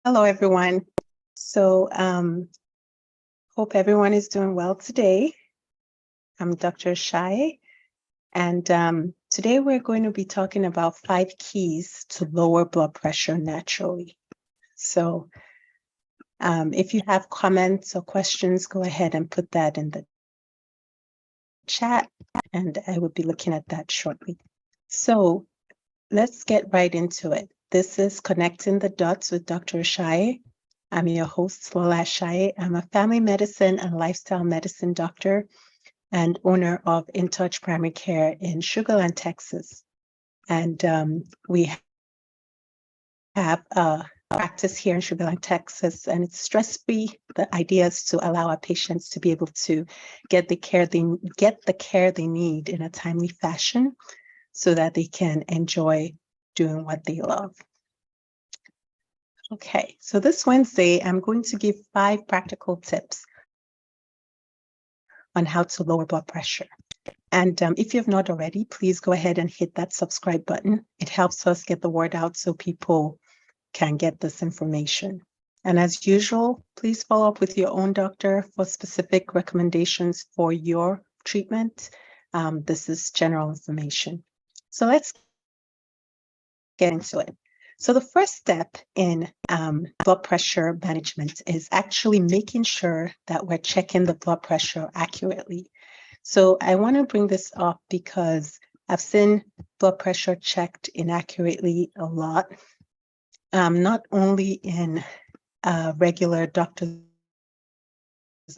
Hello, everyone. Hope everyone is doing well today. I'm Dr. Ashaye, and today we're going to be talking about 5 keys to lower blood pressure naturally. So if you have comments or questions, go ahead and put that in the chat, and I will be looking at that shortly. So let's get right into it. This is Connecting the Dots with Dr. Ashaye. I'm your host, Lola Ashaye. I'm a family medicine and lifestyle medicine doctor and owner of In Touch Primary Care in Sugar Land, Texas. And we have a practice here in Sugar Land, Texas, and it's stress-free. The idea is to allow our patients to be able to get the care they need in a timely fashion so that they can enjoy doing what they love. Okay, so this Wednesday, I'm going to give 5 practical tips on how to lower blood pressure. And if you have not already, please go ahead and hit that subscribe button. It helps us get the word out so people can get this information. And as usual, please follow up with your own doctor for specific recommendations for your treatment. This is general information. So let's get into it. So the first step in blood pressure management is actually making sure that we're checking the blood pressure accurately. So I want to bring this up because I've seen blood pressure checked inaccurately a lot, not only in a regular doctor's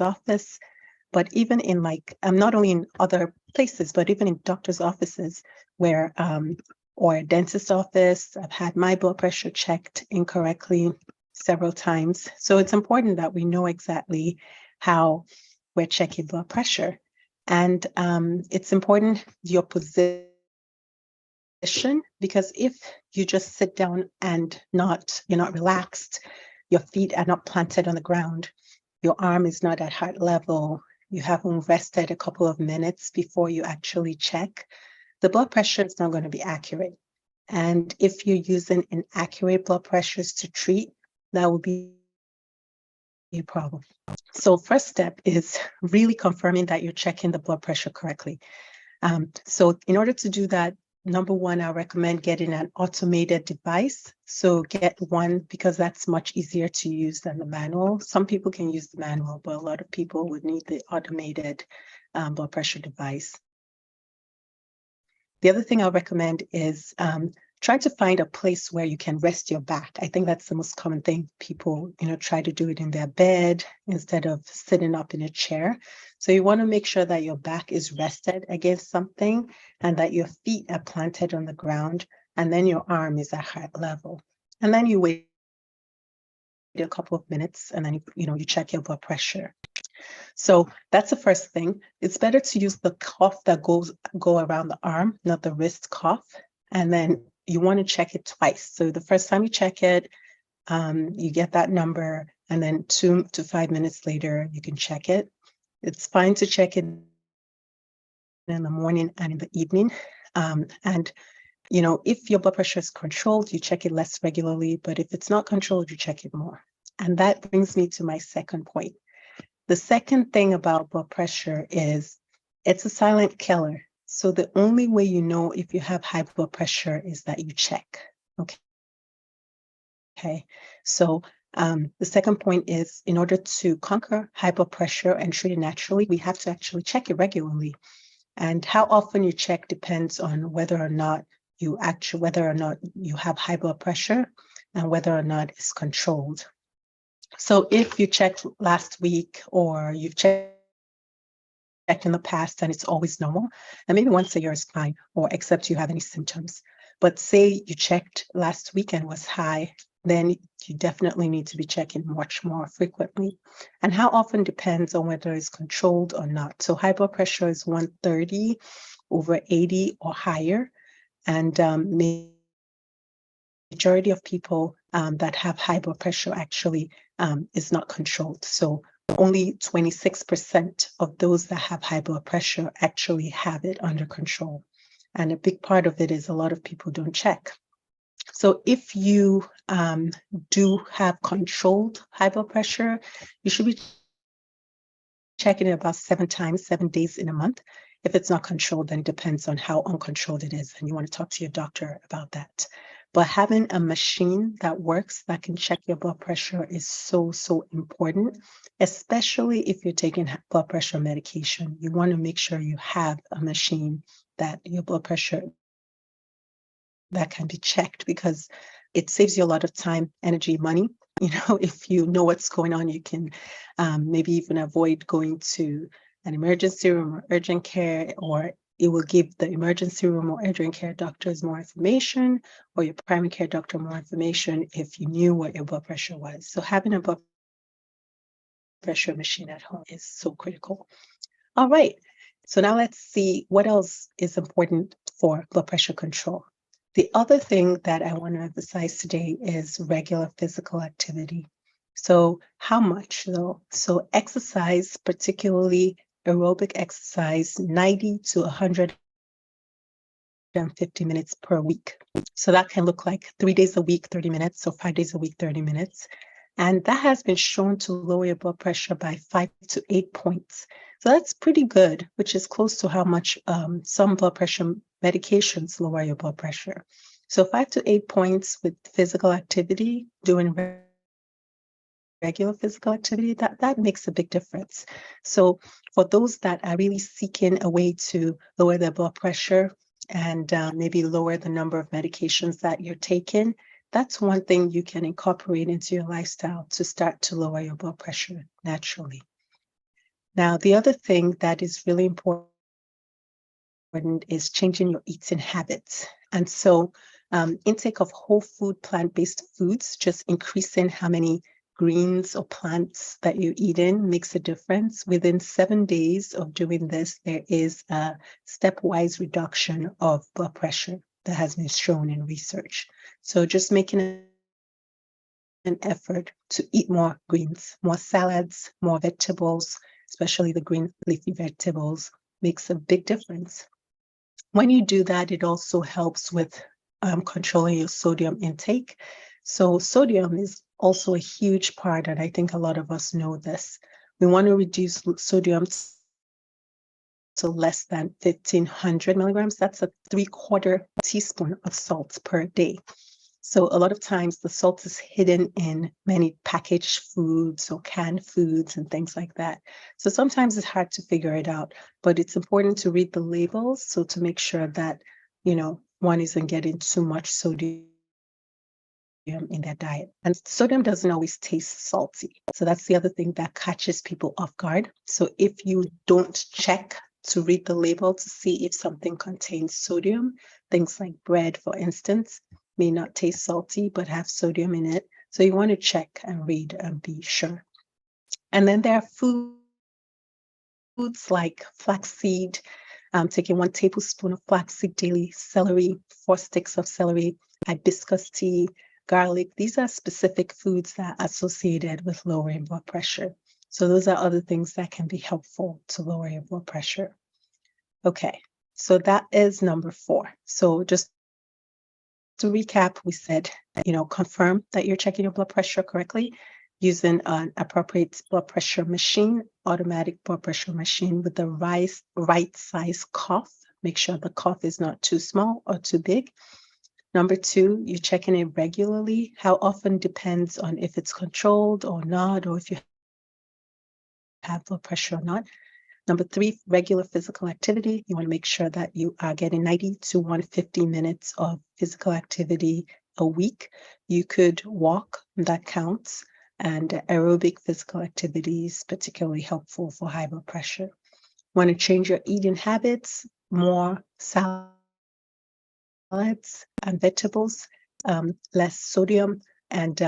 office, but even in not only in other places, but even in doctor's offices where or a dentist's office. I've had my blood pressure checked incorrectly several times. So it's important that we know exactly how we're checking blood pressure. And it's important your position, because if you just sit down and you're not relaxed, your feet are not planted on the ground, your arm is not at heart level, you haven't rested a couple of minutes before you actually check, the blood pressure is not going to be accurate. And if you're using inaccurate blood pressures to treat, that will be a problem. So first step is really confirming that you're checking the blood pressure correctly. So in order to do that, number one, I recommend getting an automated device. So get one because that's much easier to use than the manual. Some people can use the manual, but a lot of people would need the automated blood pressure device. The other thing I'll recommend is try to find a place where you can rest your back. I think that's the most common thing. People, try to do it in their bed instead of sitting up in a chair. So you want to make sure that your back is rested against something and that your feet are planted on the ground, and then your arm is at heart level. And then you wait a couple of minutes, and then you check your blood pressure. So that's the first thing. It's better to use the cuff that go around the arm, not the wrist cuff. And then you want to check it twice. So the first time you check it, you get that number, and then 2 to 5 minutes later, you can check it. It's fine to check it in the morning and in the evening. And if your blood pressure is controlled, you check it less regularly. But if it's not controlled, you check it more. And that brings me to my second point. The second thing about blood pressure is it's a silent killer. So the only way you know if you have high blood pressure is that you check. Okay. So the second point is, in order to conquer high blood pressure and treat it naturally, we have to actually check it regularly. And how often you check depends on whether or not you have high blood pressure and whether or not it's controlled. So if you checked last week or you've checked in the past and it's always normal, and maybe once a year is fine, or except you have any symptoms. But say you checked last week and was high, then you definitely need to be checking much more frequently. And how often depends on whether it's controlled or not. So high blood pressure is 130 over 80 or higher. And majority of people that have high blood pressure actually is not controlled. So only 26% of those that have high blood pressure actually have it under control. And a big part of it is a lot of people don't check. So if you do have controlled high blood pressure, you should be checking it about 7 times, 7 days in a month. If it's not controlled, then it depends on how uncontrolled it is, and you want to talk to your doctor about that. But having a machine that works that can check your blood pressure is so, so important, especially if you're taking blood pressure medication. You want to make sure you have a machine that your blood pressure that can be checked, because it saves you a lot of time, energy, money. If you know what's going on, you can maybe even avoid going to an emergency room or urgent care, or it will give the emergency room or urgent care doctors more information, or your primary care doctor more information if you knew what your blood pressure was. So having a blood pressure machine at home is so critical. All right. So now let's see what else is important for blood pressure control. The other thing that I want to emphasize today is regular physical activity. So how much though? So exercise, particularly aerobic exercise, 90 to 150 minutes per week. So that can look like 3 days a week, 30 minutes, so 5 days a week, 30 minutes. And that has been shown to lower your blood pressure by 5 to 8 points. So that's pretty good, which is close to how much some blood pressure medications lower your blood pressure. So 5 to 8 points with physical activity, doing regular physical activity, that makes a big difference. So for those that are really seeking a way to lower their blood pressure and maybe lower the number of medications that you're taking, that's one thing you can incorporate into your lifestyle to start to lower your blood pressure naturally. Now, the other thing that is really important is changing your eating habits. And so intake of whole food, plant-based foods, just increasing how many greens or plants that you eat in makes a difference. Within 7 days of doing this, there is a stepwise reduction of blood pressure that has been shown in research. So just making an effort to eat more greens, more salads, more vegetables, especially the green leafy vegetables, makes a big difference. When you do that, it also helps with controlling your sodium intake. So sodium is also a huge part, and I think a lot of us know this. We want to reduce sodium to less than 1,500 milligrams. That's a 3/4 teaspoon of salt per day. So a lot of times the salt is hidden in many packaged foods or canned foods and things like that. So sometimes it's hard to figure it out, but it's important to read the labels, so to make sure that, one isn't getting too much sodium in their diet. And sodium doesn't always taste salty. So that's the other thing that catches people off guard. So if you don't check to read the label to see if something contains sodium, things like bread, for instance, may not taste salty but have sodium in it. So you want to check and read and be sure. And then there are foods like flaxseed, taking 1 tablespoon of flaxseed daily, celery, 4 sticks of celery, hibiscus tea, garlic. These are specific foods that are associated with lowering blood pressure. So those are other things that can be helpful to lower your blood pressure. Okay, so that is number 4. So just to recap, we said, confirm that you're checking your blood pressure correctly using an appropriate blood pressure machine, automatic blood pressure machine with the right size cuff. Make sure the cuff is not too small or too big. Number 2, you're checking it regularly. How often depends on if it's controlled or not, or if you have blood pressure or not. Number 3, regular physical activity. You want to make sure that you are getting 90 to 150 minutes of physical activity a week. You could walk, that counts, and aerobic physical activity is particularly helpful for high blood pressure. Want to change your eating habits, more salads and vegetables, less sodium, and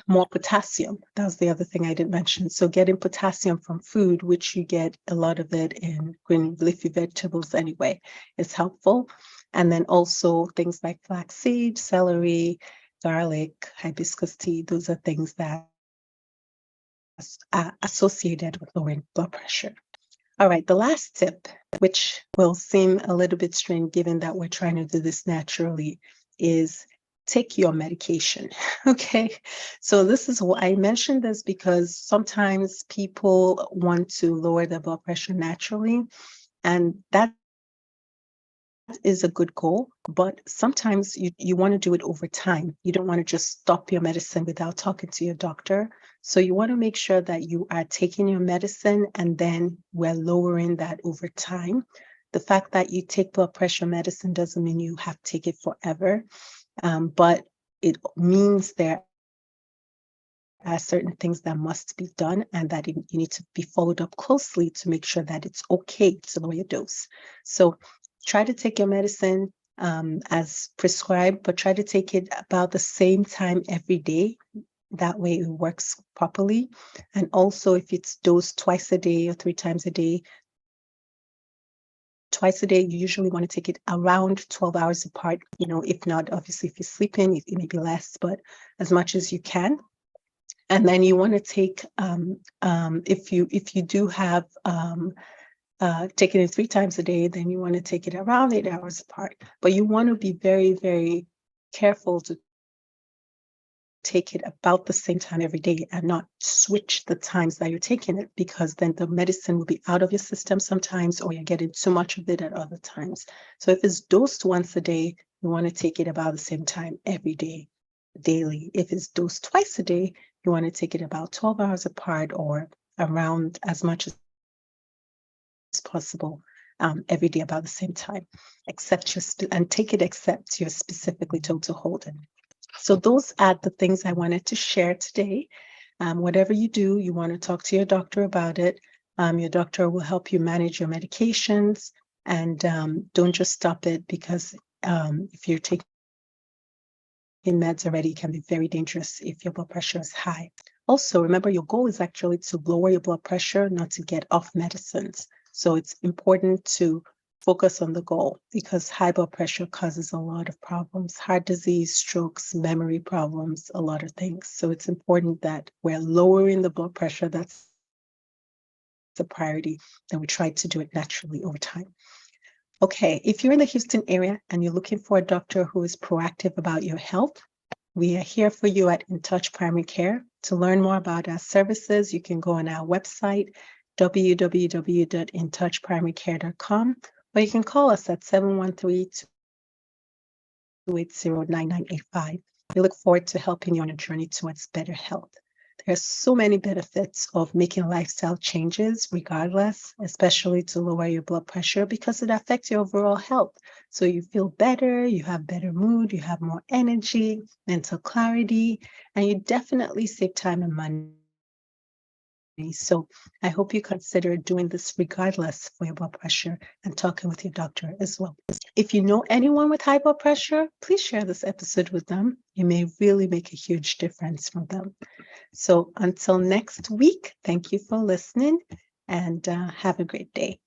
more potassium. That was the other thing I didn't mention. So getting potassium from food, which you get a lot of it in green leafy vegetables anyway, is helpful. And then also things like flaxseed, celery, garlic, hibiscus tea, those are things that are associated with lowering blood pressure. All right, the last tip, which will seem a little bit strange given that we're trying to do this naturally, is take your medication. Okay. So this is what I mentioned this because sometimes people want to lower their blood pressure naturally, and that is a good goal, but sometimes you want to do it over time. You don't want to just stop your medicine without talking to your doctor. So you want to make sure that you are taking your medicine and then we're lowering that over time. The fact that you take blood pressure medicine doesn't mean you have to take it forever, but it means there are certain things that must be done and that you need to be followed up closely to make sure that it's okay to lower your dose. So try to take your medicine as prescribed, but try to take it about the same time every day. That way it works properly. And also if it's dosed twice a day or 3 times a day, twice a day, you usually want to take it around 12 hours apart. If not, obviously, if you're sleeping, it may be less, but as much as you can. And then you want to take, if you do have taking it 3 times a day, then you want to take it around 8 hours apart. But you want to be very, very careful to take it about the same time every day and not switch the times that you're taking it, because then the medicine will be out of your system sometimes, or you're getting too much of it at other times. So if it's dosed once a day, you want to take it about the same time every day, daily. If it's dosed twice a day, you want to take it about 12 hours apart or around as much as possible every day about the same time, and take it except you're specifically told to hold it. So those are the things I wanted to share today. Whatever you do, you want to talk to your doctor about it. Your doctor will help you manage your medications, and don't just stop it, because if you're taking meds already, it can be very dangerous if your blood pressure is high. Also, remember, your goal is actually to lower your blood pressure, not to get off medicines. So it's important to focus on the goal, because high blood pressure causes a lot of problems: heart disease, strokes, memory problems, a lot of things. So it's important that we're lowering the blood pressure. That's the priority, and we try to do it naturally over time. Okay, if you're in the Houston area and you're looking for a doctor who is proactive about your health, we are here for you at In Touch Primary Care. To learn more about our services, you can go on our website, www.intouchprimarycare.com, or you can call us at 713-280-9985. We look forward to helping you on a journey towards better health. There are so many benefits of making lifestyle changes regardless, especially to lower your blood pressure, because it affects your overall health. So you feel better, you have better mood, you have more energy, mental clarity, and you definitely save time and money. So I hope you consider doing this regardless for your blood pressure, and talking with your doctor as well. If you know anyone with high blood pressure, please share this episode with them. You may really make a huge difference for them. So until next week, thank you for listening, and have a great day.